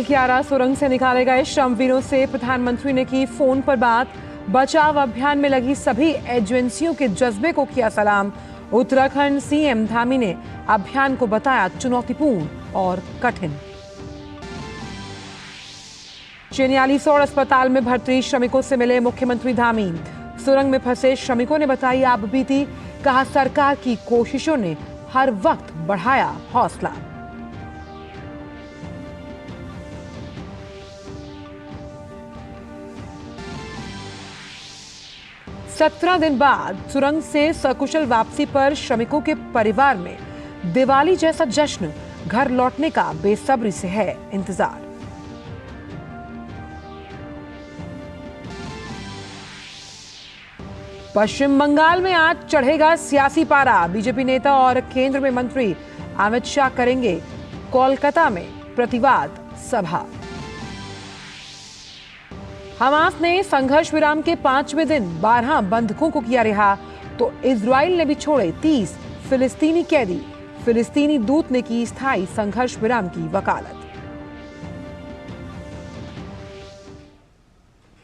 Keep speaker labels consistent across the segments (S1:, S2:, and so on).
S1: तिलकियारा सुरंग से निकाले गए श्रमवीरों से प्रधानमंत्री ने की फोन पर बात। बचाव अभियान में लगी सभी एजेंसियों के जज्बे को किया सलाम। उत्तराखंड सीएम धामी ने अभियान को बताया चुनौतीपूर्ण और कठिन। चिन्यालीसौड़ अस्पताल में भर्ती श्रमिकों से मिले मुख्यमंत्री धामी। सुरंग में फंसे श्रमिकों ने बताई आप बीती, कहा सरकार की कोशिशों ने हर वक्त बढ़ाया हौसला। सत्रह दिन बाद सुरंग से सकुशल वापसी पर श्रमिकों के परिवार में दिवाली जैसा जश्न। घर लौटने का बेसब्री से है इंतजार। पश्चिम बंगाल में आज चढ़ेगा सियासी पारा। बीजेपी नेता और केंद्र में मंत्री अमित शाह करेंगे कोलकाता में प्रतिवाद सभा। हमास ने संघर्ष विराम के 5वें दिन 12 बंधकों को किया रिहा, तो इजराइल ने भी छोड़े 30 फिलिस्तीनी कैदी। फिलिस्तीनी दूत ने की स्थायी संघर्ष विराम की वकालत।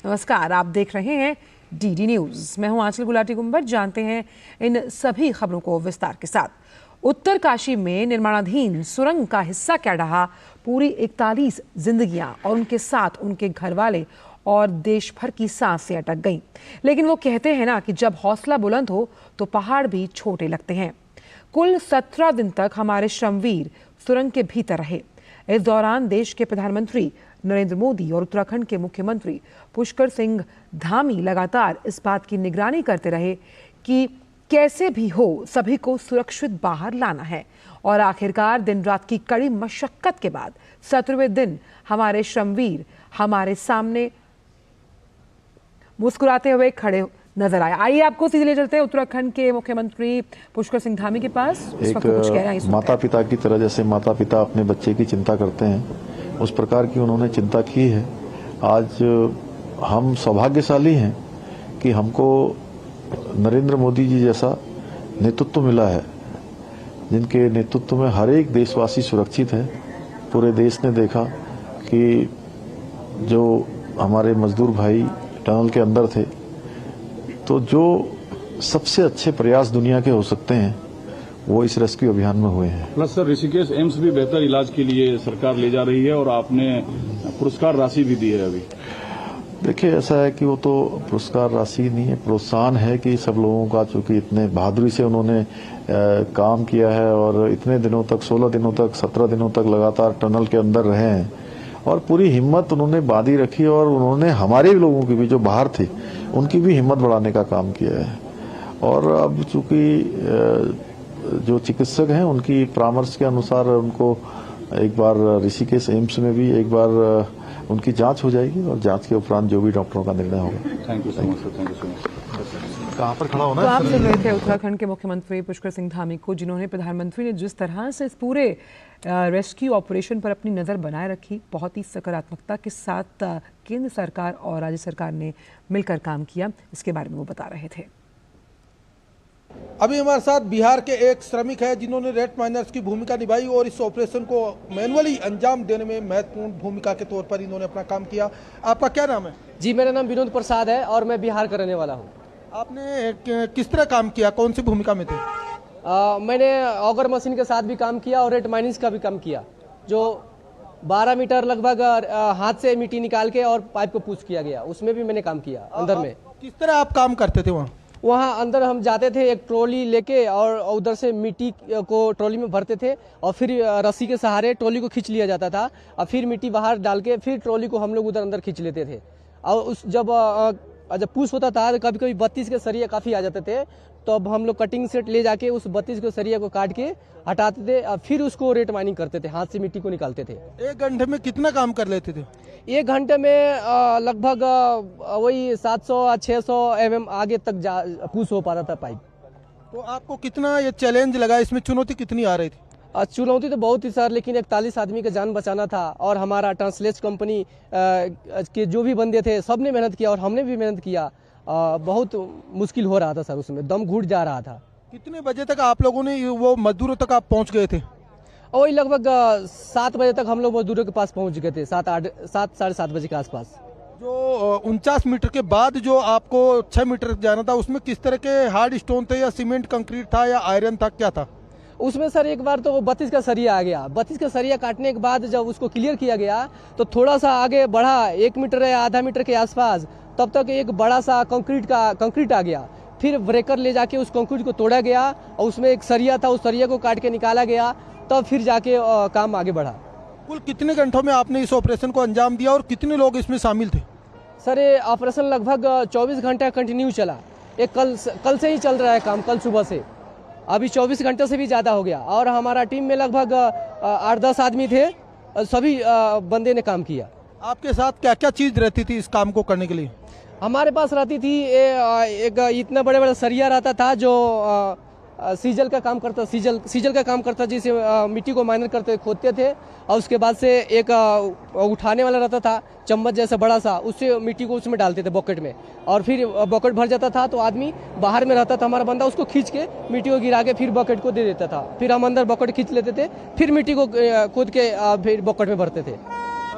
S1: नमस्कार, आप देख रहे हैं डीडी न्यूज। मैं हूं आंचल गुलाटी गुंबर। जानते हैं इन सभी खबरों को विस्तार के साथ। उत्तरकाशी में निर्माणाधीन सुरंग का हिस्सा क्या रहा, पूरी 41 जिंदगियां और उनके साथ उनके घर वाले और देश भर की सांसें अटक गईं। लेकिन वो कहते हैं ना कि जब हौसला बुलंद हो तो पहाड़ भी छोटे लगते हैं। कुल 17 दिन तक हमारे श्रमवीर सुरंग के भीतर रहे। इस दौरान देश के प्रधानमंत्री नरेंद्र मोदी और उत्तराखंड के मुख्यमंत्री पुष्कर सिंह धामी लगातार इस बात की निगरानी करते रहे कि कैसे भी हो सभी को सुरक्षित बाहर लाना है। और आखिरकार दिन रात की कड़ी मशक्कत के बाद 17वें दिन हमारे श्रमवीर हमारे सामने मुस्कुराते हुए खड़े नजर आए। आइए आपको सीधे ले चलते हैं उत्तराखंड के मुख्यमंत्री पुष्कर सिंह धामी के पास।
S2: एक माता पिता की तरह, जैसे माता पिता अपने बच्चे की चिंता करते हैं, उस प्रकार की उन्होंने चिंता की है। आज हम सौभाग्यशाली हैं कि हमको नरेंद्र मोदी जी जैसा नेतृत्व मिला है, जिनके नेतृत्व में हर एक देशवासी सुरक्षित है। पूरे देश ने देखा कि जो हमारे मजदूर भाई टनल के अंदर थे, तो जो सबसे अच्छे प्रयास दुनिया के हो सकते हैं वो इस रेस्क्यू अभियान में हुए हैं।
S3: प्लस सर, ऋषिकेश एम्स भी बेहतर इलाज के लिए सरकार ले जा रही है और आपने पुरस्कार राशि भी दी है अभी।
S2: देखिए, ऐसा है कि वो तो पुरस्कार राशि नहीं है, प्रोत्साहन है कि सब लोगों का, चूंकि इतने बहादुरी से उन्होंने काम किया है और इतने दिनों तक, 16 दिनों तक, 17 दिनों तक लगातार टनल के अंदर रहे हैं और पूरी हिम्मत उन्होंने बांधी रखी और उन्होंने हमारे लोगों की भी, जो बाहर थे, उनकी भी हिम्मत बढ़ाने का काम किया है। और अब चूंकि जो चिकित्सक हैं उनकी परामर्श के अनुसार उनको एक बार ऋषिकेश एम्स में भी एक बार उनकी जांच हो जाएगी और जांच के उपरांत जो भी डॉक्टरों का निर्णय होगा।
S3: Thank you so much sir, thank you so much.
S2: कहाँ पर खड़ा होना
S1: तो आप सुन रहे थे उत्तराखंड के मुख्यमंत्री पुष्कर सिंह धामी को, जिन्होंने प्रधानमंत्री ने जिस तरह से इस पूरे रेस्क्यू ऑपरेशन पर अपनी नज़र बनाए रखी, बहुत ही सकारात्मकता के साथ केंद्र सरकार और राज्य सरकार ने मिलकर काम किया, इसके बारे में वो बता रहे थे।
S4: अभी हमारे साथ बिहार के एक श्रमिक है जिन्होंने रेड माइनर्स की भूमिका निभाई और इस ऑपरेशन को मैनुअली अंजाम देने में महत्वपूर्ण भूमिका के तौर पर इन्होंने अपना काम किया। आपका क्या नाम है?
S5: जी, मेरा नाम विनोद प्रसाद है और मैं बिहार का रहने वाला हूँ।
S4: आपने किस तरह काम किया, कौन सी भूमिका में थे?
S5: मैंने ऑगर मशीन के साथ भी काम किया और रेड माइनिंग्स का भी काम किया, जो 12 मीटर लगभग हाथ से मिट्टी निकाल के और पाइप को पुश किया गया, उसमें भी मैंने काम किया अंदर में।
S4: किस तरह आप काम करते थे
S5: वहाँ अंदर हम जाते थे एक ट्रॉली लेके और उधर से मिट्टी को ट्रॉली में भरते थे और फिर रस्सी के सहारे ट्रॉली को खींच लिया जाता था और फिर मिट्टी बाहर डाल के फिर ट्रॉली को हम लोग उधर अंदर खींच लेते थे। और जब पुश होता था तो कभी कभी 32 के सरिया काफ़ी आ जाते थे, तो अब हम लोग कटिंग सेट ले जाके उस 32 के सरिया को काट के हटाते थे और फिर उसको रेट माइनिंग करते थे, हाथ से मिट्टी को निकालते थे।
S4: एक घंटे में कितना काम कर लेते थे?
S5: एक घंटे में लगभग वही 700-600 mm आगे तक पुश हो पाता था पाइप।
S4: तो आपको कितना ये चैलेंज लगा, इसमें चुनौती कितनी आ रही थी?
S5: चुनौती तो बहुत ही सर, लेकिन 41 आदमी का जान बचाना था और हमारा ट्रांसलेट कंपनी के जो भी बंदे थे सब ने मेहनत किया और हमने भी मेहनत किया। बहुत मुश्किल हो रहा था सर, उसमें दम घुट जा रहा था।
S4: कितने बजे तक आप लोगों ने वो मजदूरों तक आप पहुंच गए थे?
S5: और वही लगभग 7 बजे तक हम लोग मजदूरों के पास पहुंच गए थे, 7 साढ़े 7 बजे के आसपास।
S4: जो 49 मीटर के बाद जो आपको 6 मीटर जाना था, उसमें किस तरह के हार्ड स्टोन थे, या सीमेंट कंक्रीट था, या आयरन था, क्या था?
S5: उसमें सर एक बार तो वो 32 का सरिया आ गया। 32 का सरिया काटने के बाद जब उसको क्लियर किया गया तो थोड़ा सा आगे बढ़ा, 1 मीटर या आधा मीटर के आसपास, तब तक एक बड़ा सा कंक्रीट आ गया। फिर ब्रेकर ले जाके उस कंक्रीट को तोड़ा गया और उसमें एक सरिया था, उस सरिया को काट के निकाला गया, तब फिर जाके काम आगे बढ़ा।
S4: कुल कितने घंटों में आपने इस ऑपरेशन को अंजाम दिया और कितने लोग इसमें शामिल थे?
S5: सर ये ऑपरेशन लगभग 24 घंटा कंटिन्यू चला। ये कल से ही चल रहा है काम, कल सुबह से। अभी 24 घंटे से भी ज़्यादा हो गया और हमारा टीम में लगभग 8-10 आदमी थे, सभी बंदे ने काम किया।
S4: आपके साथ क्या क्या चीज़ रहती थी इस काम को करने के लिए?
S5: हमारे पास रहती थी एक इतना बड़े बड़ा सरिया रहता था जो सीजल का काम करता जिसे मिट्टी को माइनर करते खोदते थे, और उसके बाद से एक उठाने वाला रहता था, चम्मच जैसा बड़ा सा, उससे मिट्टी को उसमें डालते थे बकेट में, और फिर बकेट भर जाता था तो आदमी बाहर में रहता था हमारा बंदा, उसको खींच के मिट्टी को गिरा के फिर बकेट को दे देता था। फिर हम अंदर बकेट खींच लेते थे, फिर मिट्टी को कूद के फिर बकेट में भरते थे।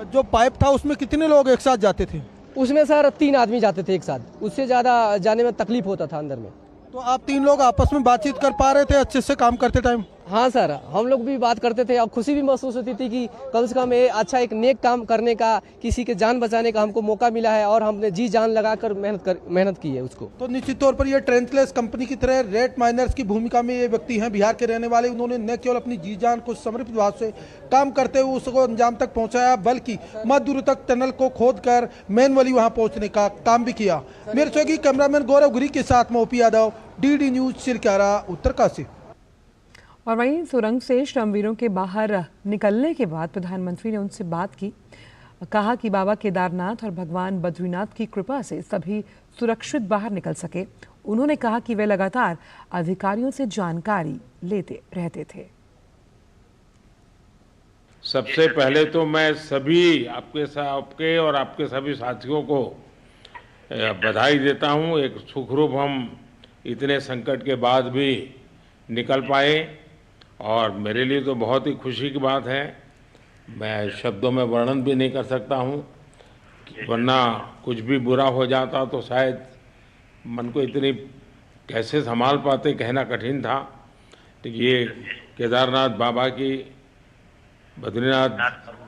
S4: जो पाइप था उसमें कितने लोग एक साथ जाते थे?
S5: उसमें सर 3 आदमी जाते थे एक साथ, उससे ज़्यादा जाने में तकलीफ होता था अंदर में।
S4: तो आप 3 लोग आपस में बातचीत कर पा रहे थे अच्छे से काम करते टाइम?
S5: हाँ सर, हम लोग भी बात करते थे और खुशी भी महसूस होती थी कि कम से कम ये अच्छा एक नेक काम करने का, किसी के जान बचाने का हमको मौका मिला है और हमने जी जान लगाकर मेहनत की है उसको।
S4: तो निश्चित तौर पर ये ट्रेंचलेस कंपनी की तरह रेड माइनर्स की भूमिका में ये व्यक्ति हैं, बिहार के रहने वाले। उन्होंने न केवल अपनी जी जान को समर्पित भाव से काम करते हुए उसको अंजाम तक पहुंचाया, बल्कि मध्य दूर तक टनल को खोद कर मैनुअली वहां पहुंचने का काम भी किया। मेरे सहयोगी कैमरामैन गौरव गुरी के साथ में ओपी यादव, DD न्यूज, चिरकारा, उत्तरकाशी।
S1: और वहीं सुरंग से श्रमवीरों के बाहर निकलने के बाद प्रधानमंत्री ने उनसे बात की, कहा कि बाबा केदारनाथ और भगवान बद्रीनाथ की कृपा से सभी सुरक्षित बाहर निकल सके। उन्होंने कहा कि वे लगातार अधिकारियों से जानकारी लेते रहते थे।
S6: सबसे पहले तो मैं सभी आपके और आपके सभी साथियों को बधाई देता हूं। एक सुखरूप हम इतने संकट के बाद भी निकल पाए और मेरे लिए तो बहुत ही खुशी की बात है। मैं शब्दों में वर्णन भी नहीं कर सकता हूं, वरना कुछ भी बुरा हो जाता तो शायद मन को इतनी कैसे संभाल पाते कहना कठिन था। तो ये केदारनाथ बाबा की, बद्रीनाथ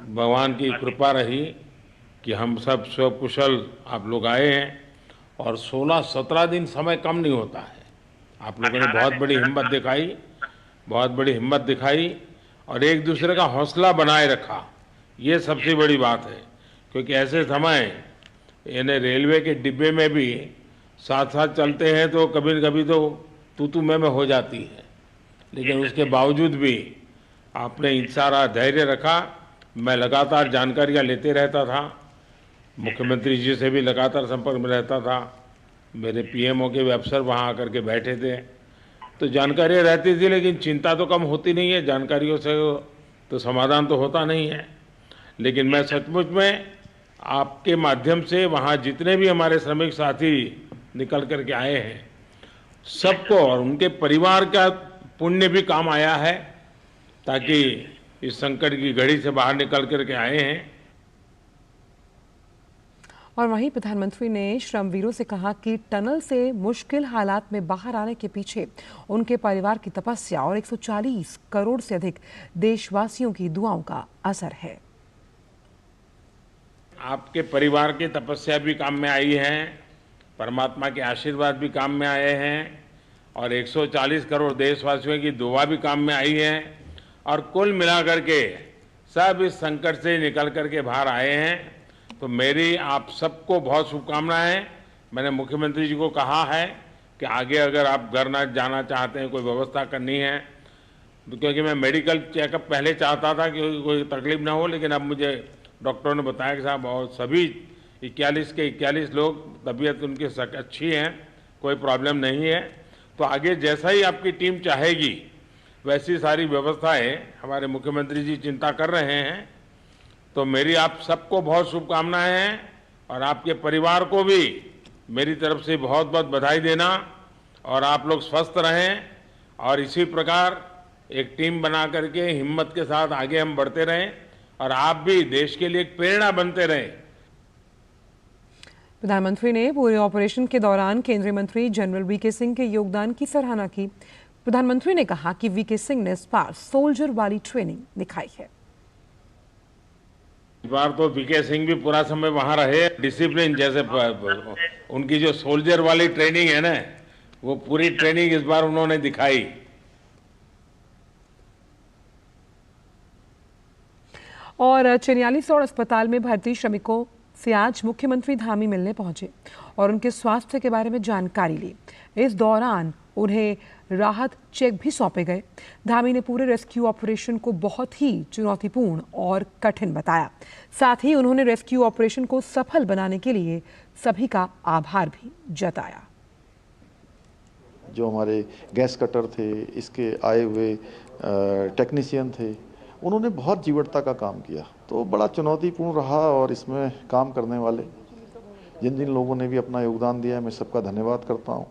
S6: भगवान की कृपा रही कि हम सब स्वकुशल आप लोग आए हैं, और 16-17 दिन समय कम नहीं होता है। आप लोगों ने बहुत बड़ी हिम्मत दिखाई और एक दूसरे का हौसला बनाए रखा, ये सबसे बड़ी बात है। क्योंकि ऐसे समय यानी रेलवे के डिब्बे में भी साथ साथ चलते हैं तो कभी न कभी तो तू मैं हो जाती है, लेकिन उसके बावजूद भी आपने सारा धैर्य रखा। मैं लगातार जानकारियाँ लेते रहता था, मुख्यमंत्री जी से भी लगातार संपर्क में रहता था, मेरे PMO के भी अफसर वहाँ आकर के बैठे थे, तो जानकारियाँ रहती थी, लेकिन चिंता तो कम होती नहीं है। जानकारियों से तो समाधान तो होता नहीं है। लेकिन मैं सचमुच में आपके माध्यम से वहाँ जितने भी हमारे श्रमिक साथी निकल कर के आए हैं, सबको और उनके परिवार का पुण्य भी काम आया है, ताकि इस संकट की घड़ी से बाहर निकल कर के आए हैं।
S1: और वहीं प्रधानमंत्री ने श्रमवीरों से कहा कि टनल से मुश्किल हालात में बाहर आने के पीछे उनके परिवार की तपस्या और 140 करोड़ से अधिक देशवासियों की दुआओं का असर है।
S6: आपके परिवार की तपस्या भी काम में आई है, परमात्मा के आशीर्वाद भी काम में आए हैं, और 140 करोड़ देशवासियों की दुआ भी काम में आई है, और कुल मिलाकर के सब इस संकट से निकल कर के बाहर आए हैं। तो मेरी आप सबको बहुत शुभकामनाएं। मैंने मुख्यमंत्री जी को कहा है कि आगे अगर आप घर ना जाना चाहते हैं, कोई व्यवस्था करनी है, तो क्योंकि मैं मेडिकल चेकअप पहले चाहता था कि कोई तकलीफ ना हो, लेकिन अब मुझे डॉक्टरों ने बताया कि साहब और सभी 41 के 41 लोग तबीयत उनकी अच्छी है, कोई प्रॉब्लम नहीं है। तो आगे जैसा ही आपकी टीम चाहेगी वैसी सारी व्यवस्थाएं हमारे मुख्यमंत्री जी चिंता कर रहे हैं। तो मेरी आप सबको बहुत शुभकामनाएं हैं, और आपके परिवार को भी मेरी तरफ से बहुत बहुत बधाई देना, और आप लोग स्वस्थ रहें और इसी प्रकार एक टीम बना करके हिम्मत के साथ आगे हम बढ़ते रहें और आप भी देश के लिए एक प्रेरणा बनते रहें।
S1: प्रधानमंत्री ने पूरे ऑपरेशन के दौरान केंद्रीय मंत्री जनरल वीके सिंह के योगदान की सराहना की। प्रधानमंत्री ने कहा कि वीके सिंह ने इस बार सोल्जर वाली ट्रेनिंग दिखाई है।
S6: इस बार तो वीके सिंह भी पूरा समय वहां रहे। डिसिप्लिन जैसे उनकी जो सोल्जर वाली ट्रेनिंग है ना, वो पूरी ट्रेनिंग इस बार उन्होंने दिखाई।
S1: और चिन्यालीसौड़ अस्पताल में भर्ती श्रमिकों से आज मुख्यमंत्री धामी मिलने पहुंचे और उनके स्वास्थ्य के बारे में जानकारी ली। इस दौरान उन्हें राहत चेक भी सौंपे गए। धामी ने पूरे रेस्क्यू ऑपरेशन को बहुत ही चुनौतीपूर्ण और कठिन बताया। साथ ही उन्होंने रेस्क्यू ऑपरेशन को सफल बनाने के लिए सभी का आभार भी जताया।
S2: जो हमारे गैस कटर थे, इसके आए हुए टेक्नीशियन थे, उन्होंने बहुत जीवटता का काम किया, तो बड़ा चुनौतीपूर्ण रहा। और इसमें काम करने वाले जिन जिन लोगों ने भी अपना योगदान दिया है, मैं सबका धन्यवाद करता हूं।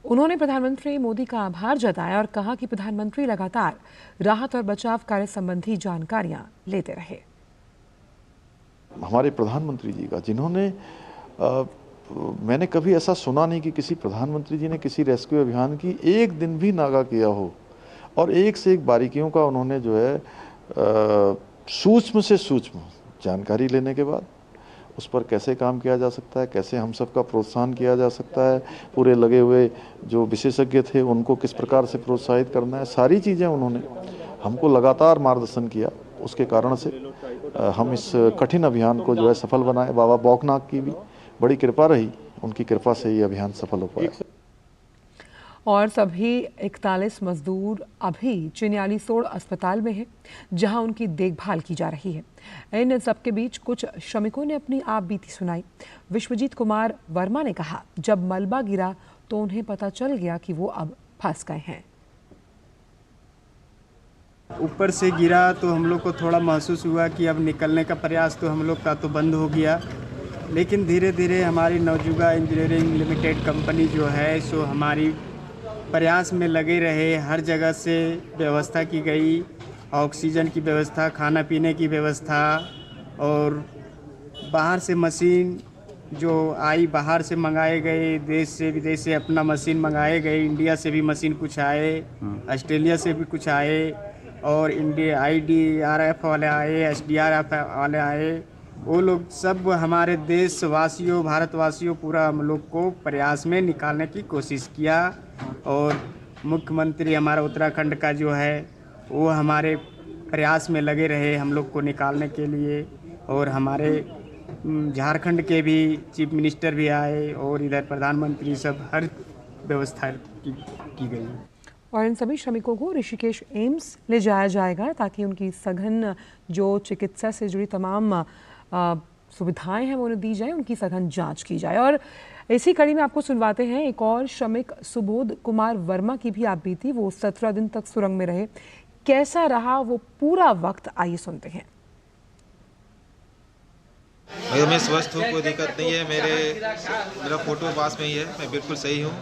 S1: उन्होंने प्रधानमंत्री मोदी का आभार जताया और कहा कि प्रधानमंत्री लगातार राहत और बचाव कार्य संबंधी जानकारियां लेते रहे।
S2: हमारे प्रधानमंत्री जी का, जिन्होंने मैंने कभी ऐसा सुना नहीं कि किसी प्रधानमंत्री जी ने किसी रेस्क्यू अभियान की एक दिन भी नागा किया हो, और एक से एक बारीकियों का उन्होंने जो है सूक्ष्म से सूक्ष्म जानकारी लेने के बाद उस पर कैसे काम किया जा सकता है, कैसे हम सबका प्रोत्साहन किया जा सकता है, पूरे लगे हुए जो विशेषज्ञ थे उनको किस प्रकार से प्रोत्साहित करना है, सारी चीज़ें उन्होंने हमको लगातार मार्गदर्शन किया। उसके कारण से हम इस कठिन अभियान को जो है सफल बनाए। बाबा बौखनाथ की भी बड़ी कृपा रही, उनकी कृपा से ये अभियान सफल हो पाया।
S1: और सभी 41 मजदूर अभी चिन्यालीसौड़ अस्पताल में हैं, जहां उनकी देखभाल की जा रही है। इन सबके बीच कुछ श्रमिकों ने अपनी आप बीती सुनाई। विश्वजीत कुमार वर्मा ने कहा, जब मलबा गिरा तो उन्हें पता चल गया कि वो अब फंस गए हैं।
S7: ऊपर से गिरा तो हम लोग को थोड़ा महसूस हुआ कि अब निकलने का प्रयास तो हम लोग का तो बंद हो गया, लेकिन धीरे धीरे हमारी नवजुगा इंजीनियरिंग लिमिटेड कंपनी जो है सो हमारी प्रयास में लगे रहे। हर जगह से व्यवस्था की गई, ऑक्सीजन की व्यवस्था, खाना पीने की व्यवस्था, और बाहर से मशीन जो आई, बाहर से मंगाए गए, देश से विदेश से अपना मशीन मंगाए गए। इंडिया से भी मशीन कुछ आए, ऑस्ट्रेलिया से भी कुछ आए, और इंडिया IDRF वाले आए, SDRF वाले आए। वो लोग सब हमारे देशवासियों, भारतवासियों, पूरा हम लोग को प्रयास में निकालने की कोशिश किया। और मुख्यमंत्री हमारा उत्तराखंड का जो है वो हमारे प्रयास में लगे रहे हम लोग को निकालने के लिए। और हमारे झारखंड के भी चीफ मिनिस्टर भी आए, और इधर प्रधानमंत्री, सब हर व्यवस्था की गई।
S1: और इन सभी श्रमिकों को ऋषिकेश एम्स ले जाया जाएगा ताकि उनकी सघन जो चिकित्सा से जुड़ी तमाम सुविधाएं हैं वो उन्हें दी जाए, उनकी सघन जांच की जाए। और इसी कड़ी में आपको सुनवाते हैं एक और श्रमिक सुबोध कुमार वर्मा की भी आप बीती। वो 17 दिन तक सुरंग में रहे, कैसा रहा वो पूरा वक्त, आइए सुनते हैं।
S8: मैं स्वस्थ हूँ, कोई दिक्कत नहीं है। मेरा फोटो पास में ही है, मैं बिल्कुल सही हूँ।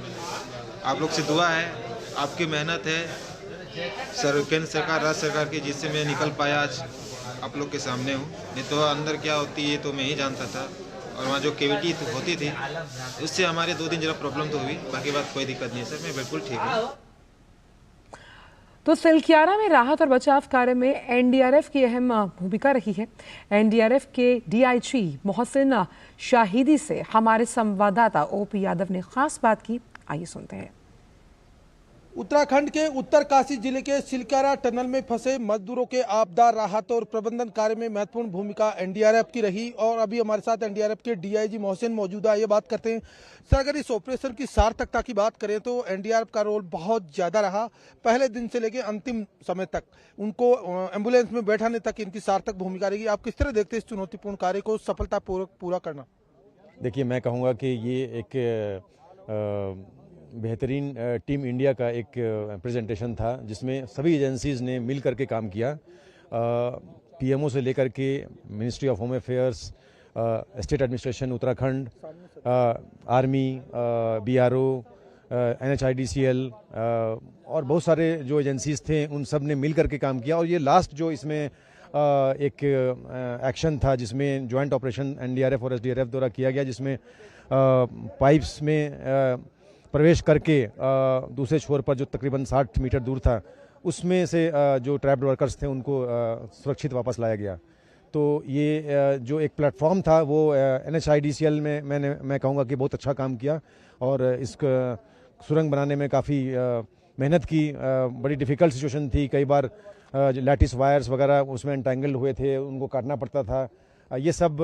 S8: आप लोग से दुआ है, आपकी मेहनत है, केंद्र सरकार, राज्य सरकार की, जिससे मैं निकल पाया आज आप लोग के सामने हूँ। नहीं तो अंदर क्या होती है तो मैं ही जानता था, और वहाँ जो कैविटी होती थी उससे हमारे 2 दिन जरा प्रॉब्लम तो हुई, बाकी बात कोई दिक्कत नहीं है सर, मैं बिल्कुल ठीक हूँ।
S1: तो सिलक्यारा में राहत और बचाव कार्य में NDRF की अहम भूमिका रही है। NDRF के DIG मोहसिन शाहिदी से हमारे संवाददाता OP यादव ने खास बात की, आइए सुनते हैं।
S4: उत्तराखंड के उत्तरकाशी जिले के सिलक्यारा टनल में फंसे मजदूरों के आपदा राहत और प्रबंधन कार्य में महत्वपूर्ण भूमिका NDRF की रही। और अभी हमारे साथ NDRF के DIG मोहसिन मौजूदा, ये बात करते हैं सर, अगर इस ऑपरेशन की सार्थकता की बात करें तो NDRF का रोल बहुत ज़्यादा रहा। पहले दिन से लेकर अंतिम समय तक उनको एम्बुलेंस में बैठाने तक इनकी सार्थक भूमिका रही। आप किस तरह देखते हैं इस चुनौतीपूर्ण कार्य को सफलतापूर्वक पूरा करना?
S9: देखिए, मैं कहूँगा कि ये एक बेहतरीन टीम इंडिया का एक प्रेजेंटेशन था, जिसमें सभी एजेंसीज़ ने मिल करके काम किया। PMO से लेकर के ministry of home affairs, state administration Uttarakhand, army, BRO, NHIDCL और बहुत सारे जो एजेंसीज थे उन सब ने मिल करके काम किया। और ये लास्ट जो इसमें एक एक्शन था जिसमें जॉइंट ऑपरेशन NDRF और SDRF द्वारा किया गया, जिसमें पाइप्स में प्रवेश करके दूसरे छोर पर जो तकरीबन 60 मीटर दूर था उसमें से जो ट्रैप्ड वर्कर्स थे उनको सुरक्षित वापस लाया गया। तो ये जो एक प्लेटफॉर्म था वो NHIDCL में मैं कहूँगा कि बहुत अच्छा काम किया और इस सुरंग बनाने में काफ़ी मेहनत की। बड़ी डिफ़िकल्ट सिचुएशन थी, कई बार लैटिस वायर्स वगैरह उसमें एंटेंगल्ड हुए थे, उनको काटना पड़ता था। ये सब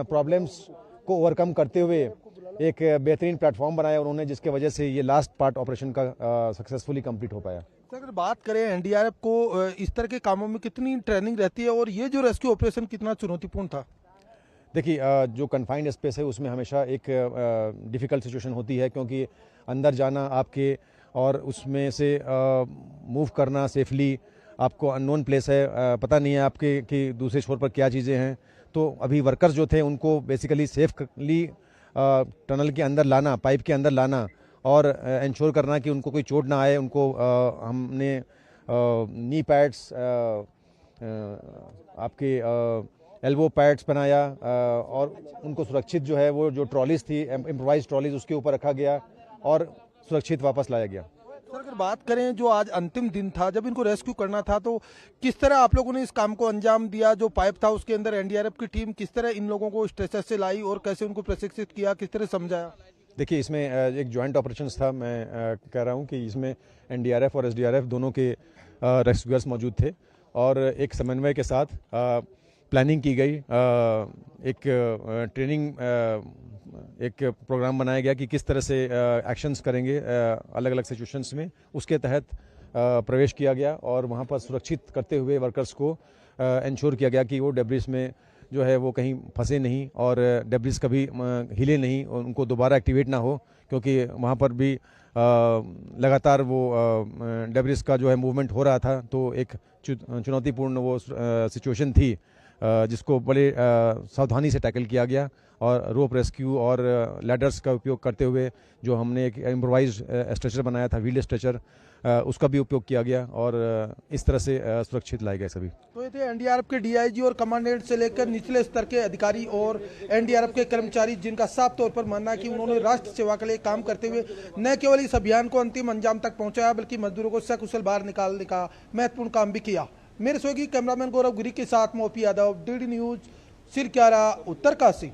S9: प्रॉब्लम्स को ओवरकम करते हुए एक बेहतरीन प्लेटफॉर्म बनाया उन्होंने, जिसके वजह से ये लास्ट पार्ट ऑपरेशन का सक्सेसफुली कंप्लीट हो पाया।
S4: अगर बात करें NDRF को इस तरह के कामों में कितनी ट्रेनिंग रहती है और ये जो रेस्क्यू ऑपरेशन कितना चुनौतीपूर्ण था?
S9: देखिए, जो कन्फाइंड स्पेस है उसमें हमेशा एक डिफ़िकल्ट सिचुएशन होती है, क्योंकि अंदर जाना आपके और उसमें से मूव करना सेफली, आपको अननोन प्लेस है, पता नहीं है आपके कि दूसरे छोर पर क्या चीज़ें हैं। तो अभी वर्कर्स जो थे उनको बेसिकली सेफली टनल के अंदर लाना, पाइप के अंदर लाना और इंश्योर करना कि उनको कोई चोट ना आए। उनको हमने नी पैड्स, आपके एल्बो पैड्स बनाया और उनको सुरक्षित जो है वो जो ट्रॉलीज थी, इम्प्रोवाइज ट्रॉलीज, उसके ऊपर रखा गया और सुरक्षित वापस लाया गया।
S4: सर, अगर बात करें जो आज अंतिम दिन था जब इनको रेस्क्यू करना था, तो किस तरह आप लोगों ने इस काम को अंजाम दिया? जो पाइप था उसके अंदर NDRF की टीम किस तरह इन लोगों को स्ट्रेचर से लाई और कैसे उनको प्रशिक्षित किया, किस तरह समझाया?
S9: देखिए, इसमें एक जॉइंट ऑपरेशंस था। मैं कह रहा हूँ कि इसमें NDRF और SDRF दोनों के रेस्क्यूअर्स मौजूद थे और एक समन्वय के साथ प्लानिंग की गई। एक ट्रेनिंग, एक प्रोग्राम बनाया गया कि किस तरह से एक्शंस करेंगे अलग अलग सिचुएशंस में। उसके तहत प्रवेश किया गया और वहाँ पर सुरक्षित करते हुए वर्कर्स को इंश्योर किया गया कि वो डेब्रिस में जो है वो कहीं फंसे नहीं और डेब्रिस कभी हिले नहीं, उनको दोबारा एक्टिवेट ना हो, क्योंकि वहाँ पर भी लगातार वो डेब्रिस का जो है मूवमेंट हो रहा था। तो एक चुनौतीपूर्ण वो सिचुएशन थी जिसको बड़े सावधानी से टैकल किया गया और रोप रेस्क्यू और लैडर्स का उपयोग करते हुए जो हमने एक इम्प्रोवाइज स्ट्रेचर बनाया था, व्हील स्ट्रेचर, उसका भी उपयोग किया गया और इस तरह से सुरक्षित लाए गए सभी।
S4: तो ये थे NDRF के DIG और कमांडेंट से लेकर निचले स्तर के अधिकारी और NDRF के कर्मचारी, जिनका साफ तौर पर मानना है कि उन्होंने राष्ट्र सेवा के लिए काम करते हुए न केवल इस अभियान को अंतिम अंजाम तक पहुंचाया बल्कि मजदूरों को सकुशल बाहर निकालने का महत्वपूर्ण काम भी किया। मेरे सहयोगी कैमरामैन गौरव गिरी के साथ मोपी यादव, DD न्यूज, सिलक्यारा, उत्तरकाशी।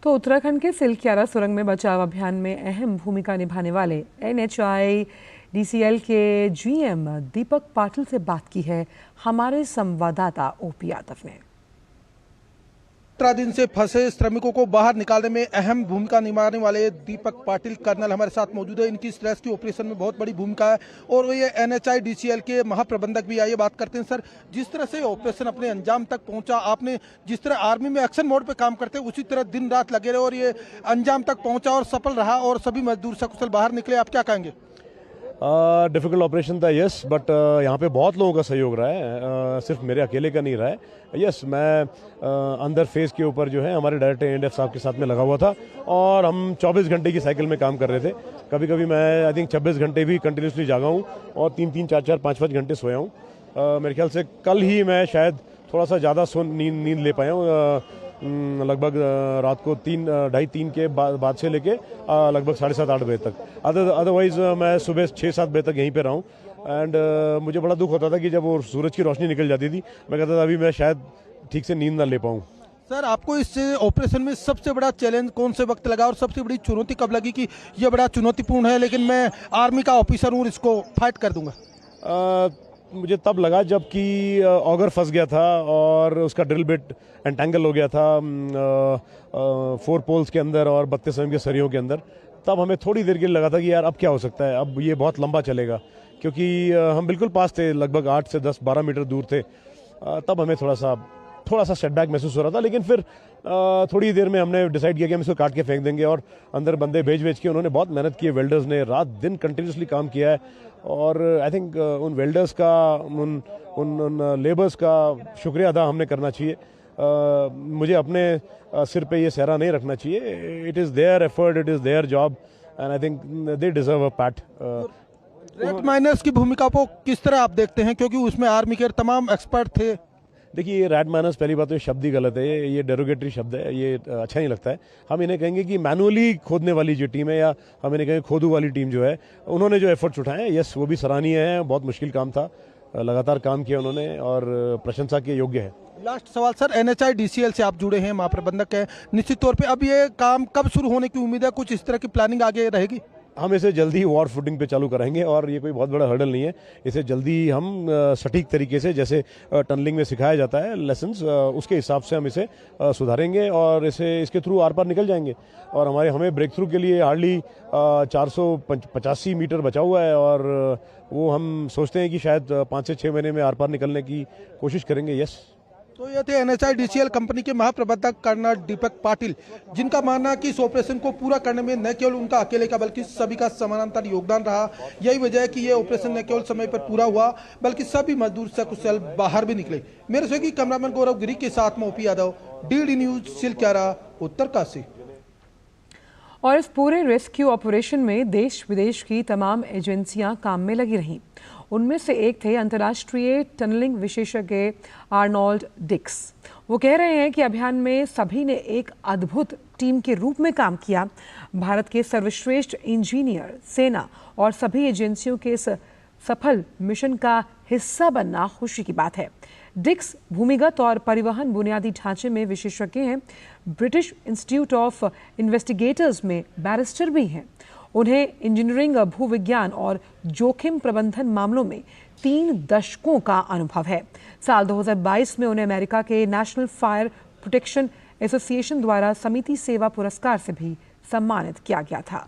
S1: तो उत्तराखंड के सिलक्यारा सुरंग में बचाव अभियान में अहम भूमिका निभाने वाले NHIDCL के GM दीपक पाटिल से बात की है हमारे संवाददाता OP यादव ने।
S4: 17 दिन से फंसे श्रमिकों को बाहर निकालने में अहम भूमिका निभाने वाले दीपक पाटिल कर्नल हमारे साथ मौजूद है। इनकी इस रेस्क्यू ऑपरेशन में बहुत बड़ी भूमिका है और ये NHIDCL के महाप्रबंधक भी आइए बात करते हैं। सर, जिस तरह से ऑपरेशन अपने अंजाम तक पहुंचा, आपने जिस तरह आर्मी में एक्शन मोड पे काम करते हैं उसी तरह दिन रात लगे रहे और ये अंजाम तक पहुंचा और सफल रहा और सभी मजदूर सकुशल बाहर निकले, आप क्या कहेंगे?
S10: डिफ़िकल्ट ऑपरेशन था, यस, बट यहाँ पे बहुत लोगों का सहयोग रहा है, सिर्फ मेरे अकेले का नहीं रहा है। यस, मैं अंदर फेस के ऊपर जो है हमारे डायरेक्टर ANDF साहब के साथ में लगा हुआ था और हम 24 घंटे की साइकिल में काम कर रहे थे। कभी कभी मैं आई थिंक 26 घंटे भी कंटिन्यूसली जागा हूँ और 3-3, 4-4, 5-5 घंटे सोया हूँ। मेरे ख्याल से कल ही मैं शायद थोड़ा सा ज़्यादा नींद ले पाया हूँ। लगभग रात को 2:30-3 के बाद से लेके लगभग 7:30-8 बजे तक। अदरवाइज मैं सुबह 6-7 बजे तक यहीं पे रहा हूँ एंड मुझे बड़ा दुख होता था कि जब वो सूरज की रोशनी निकल जाती थी, मैं कहता था अभी मैं शायद ठीक से नींद ना ले पाऊँ।
S4: सर, आपको इस ऑपरेशन में सबसे बड़ा चैलेंज कौन से वक्त लगा और सबसे बड़ी चुनौती कब लगी कि यह बड़ा चुनौतीपूर्ण है लेकिन मैं आर्मी का ऑफिसर हूँ, इसको फाइट कर दूंगा?
S10: मुझे तब लगा जबकि ऑगर फंस गया था और उसका ड्रिल बिट एंटेंगल हो गया था 4 पोल्स के अंदर और 32 mm के सरियों के अंदर। तब हमें थोड़ी देर के लिए लगा था कि यार अब क्या हो सकता है, अब ये बहुत लंबा चलेगा, क्योंकि हम बिल्कुल पास थे, लगभग 8 से 10-12 मीटर दूर थे। तब हमें थोड़ा सा सेटबैक महसूस हो रहा था, लेकिन फिर थोड़ी देर में हमने डिसाइड किया कि हम इसको काट के फेंक देंगे और अंदर बंदे भेज के उन्होंने बहुत मेहनत की है। वेल्डर्स ने रात दिन कंटिन्यूसली काम किया है और आई थिंक उन वेल्डर्स का, उन लेबर्स का शुक्रिया अदा हमने करना चाहिए। मुझे अपने सिर पे ये सहरा नहीं रखना चाहिए। It is their effort, it is their job and I think they deserve a pat.
S4: Rat miners की भूमिका को किस तरह आप देखते हैं, क्योंकि उसमें आर्मी के तमाम एक्सपर्ट थे?
S10: देखिए, ये रेड माइनर्स पहली बात तो शब्द ही गलत है, ये डेरोगेटरी शब्द है, ये अच्छा नहीं लगता है। हम इन्हें कहेंगे कि मैनुअली खोदने वाली जो टीम है, या हम इन्हें कहेंगे खोदू वाली टीम जो है, उन्होंने जो एफर्ट्स उठाए हैं, यस वो भी सराहनीय है। बहुत मुश्किल काम था, लगातार काम किया उन्होंने और प्रशंसा के योग्य है।
S4: लास्ट सवाल सर, NHIDCL से आप जुड़े हैं, महाप्रबंधक हैं, निश्चित तौर पे अब ये काम कब शुरू होने की उम्मीद है? कुछ इस तरह की प्लानिंग आगे रहेगी?
S10: हम इसे जल्दी ही वॉर फुटिंग पे चालू कराएंगे और ये कोई बहुत बड़ा हर्डल नहीं है। इसे जल्दी हम सटीक तरीके से, जैसे टनलिंग में सिखाया जाता है लेसन्स, उसके हिसाब से हम इसे सुधारेंगे और इसके थ्रू आर पार निकल जाएंगे। और हमें ब्रेक थ्रू के लिए हार्डली 485 मीटर बचा हुआ है और वो हम सोचते हैं कि शायद 5 से 6 महीने में आर पार निकलने की कोशिश करेंगे। यस,
S4: तो ये थे NHIDCL कंपनी के महाप्रबंधक कर्नल दीपक पाटिल, जिनका मानना है कि इस ऑपरेशन को पूरा करने में न केवल उनका अकेले का बल्कि सभी का समानांतर योगदान रहा। यही वजह है कि ये ऑपरेशन न केवल समय पर पूरा हुआ बल्कि सभी मजदूर सकुशल बाहर भी निकले। मेरे सहयोगी कैमरामैन गौरव गिरी के साथ में OP Yadav, DD news, Silkyara, Uttarkashi.
S1: और इस पूरे रेस्क्यू ऑपरेशन में देश विदेश की तमाम एजेंसियां काम में लगी रहीं। उनमें से एक थे अंतर्राष्ट्रीय टनलिंग विशेषज्ञ आर्नोल्ड डिक्स। वो कह रहे हैं कि अभियान में सभी ने एक अद्भुत टीम के रूप में काम किया। भारत के सर्वश्रेष्ठ इंजीनियर, सेना और सभी एजेंसियों के इस सफल मिशन का हिस्सा बनना खुशी की बात है। डिक्स भूमिगत और परिवहन बुनियादी ढांचे में विशेषज्ञ हैं। ब्रिटिश इंस्टीट्यूट ऑफ इन्वेस्टिगेटर्स में बैरिस्टर भी हैं। उन्हें इंजीनियरिंग, भूविज्ञान और जोखिम प्रबंधन मामलों में 3 दशकों का अनुभव है। साल 2022 में उन्हें अमेरिका के नेशनल फायर प्रोटेक्शन एसोसिएशन द्वारा समिति सेवा पुरस्कार से भी सम्मानित किया गया था।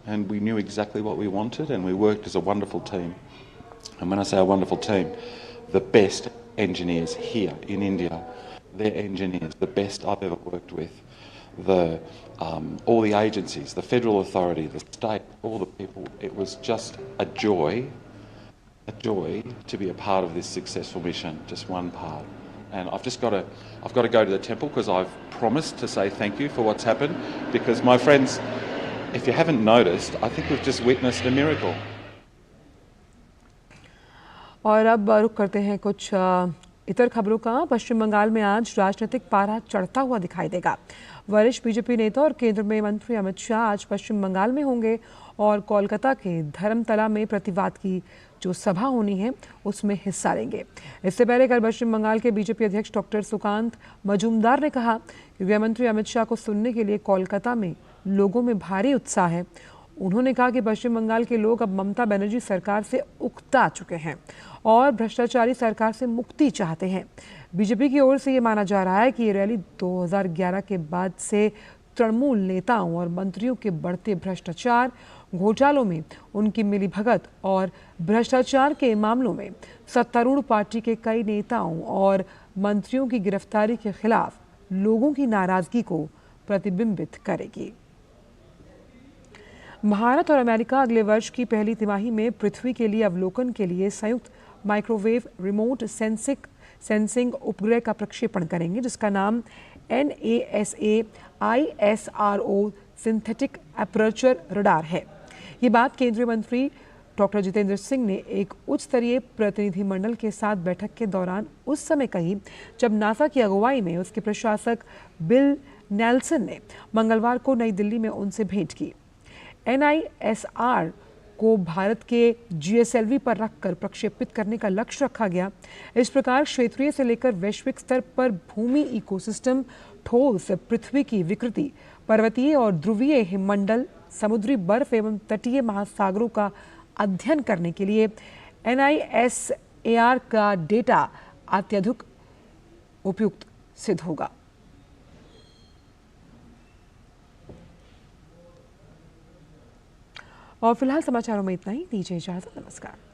S11: And we knew exactly what we wanted, and we worked as a wonderful team. And when I say a wonderful team, the best engineers here in India, they're engineers, the best I've ever worked with. All the agencies, the federal authority, the state, all the people, it was just a joy to be a part of this successful mission, just one part. And I've got to go to the temple because I've promised to say thank you for what's happened, because my friends, if you haven't noticed, I think we've just witnessed a miracle.
S1: और अब रुक करते हैं कुछ इतर खबरों का। पश्चिम बंगाल में आज राजनीतिक पारा चढ़ता हुआ दिखाई देगा। वरिष्ठ बीजेपी नेता और केंद्र में मंत्री अमित शाह आज पश्चिम बंगाल में होंगे और कोलकाता के धर्मतला में प्रतिवाद की जो सभा होनी है उसमें हिस्सा लेंगे। इससे पहले कल पश्चिम बंगाल के बीजेपी अध्यक्ष डॉक्टर सुकांत मजूमदार ने कहा कि गृह मंत्री अमित शाह को सुनने के लिए कोलकाता में लोगों में भारी उत्साह है। उन्होंने कहा कि पश्चिम बंगाल के लोग अब ममता बनर्जी सरकार से उकता चुके हैं और भ्रष्टाचारी सरकार से मुक्ति चाहते हैं। बीजेपी की ओर से ये माना जा रहा है कि ये रैली 2011 के बाद से तृणमूल नेताओं और मंत्रियों के बढ़ते भ्रष्टाचार, घोटालों में उनकी मिलीभगत और भ्रष्टाचार के मामलों में सत्तारूढ़ पार्टी के कई नेताओं और मंत्रियों की गिरफ्तारी के खिलाफ लोगों की नाराजगी को प्रतिबिंबित करेगी। भारत और अमेरिका अगले वर्ष की पहली तिमाही में पृथ्वी के लिए अवलोकन के लिए संयुक्त माइक्रोवेव रिमोट सेंसिंग उपग्रह का प्रक्षेपण करेंगे, जिसका नाम NASA ISRO synthetic aperture radar है। ये बात केंद्रीय मंत्री डॉक्टर जितेंद्र सिंह ने एक उच्च स्तरीय प्रतिनिधिमंडल के साथ बैठक के दौरान उस समय कही जब नासा की अगुवाई में उसके प्रशासक बिल नेल्सन ने मंगलवार को नई दिल्ली में उनसे भेंट की। NISR को भारत के GSLV पर रखकर प्रक्षेपित करने का लक्ष्य रखा गया। इस प्रकार क्षेत्रीय से लेकर वैश्विक स्तर पर भूमि इकोसिस्टम, ठोस पृथ्वी की विकृति, पर्वतीय और ध्रुवीय हिममंडल, समुद्री बर्फ एवं तटीय महासागरों का अध्ययन करने के लिए NISAR का डेटा अत्यधिक उपयुक्त सिद्ध होगा। और फिलहाल समाचारों में इतना ही। दीजिए इजाजत। नमस्कार।